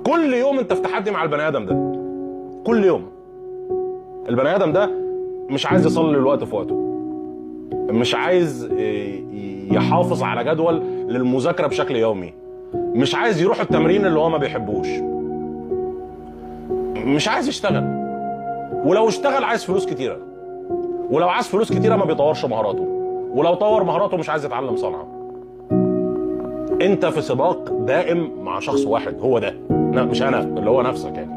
كل يوم انت في تحدي مع البني ادم ده، كل يوم. البني ادم ده مش عايز يصلي الوقت في وقته، مش عايز يحافظ على جدول للمذاكره بشكل يومي، مش عايز يروح التمرين اللي هو ما بيحبوش، مش عايز يشتغل، ولو اشتغل عايز فلوس كتيره، ولو عايز فلوس كتيره ما بيطورش مهاراته، ولو طور مهاراته مش عايز يتعلم صنعه. انت في سباق دائم مع شخص واحد، هو ده، مش انا، اللي هو نفسك يعني.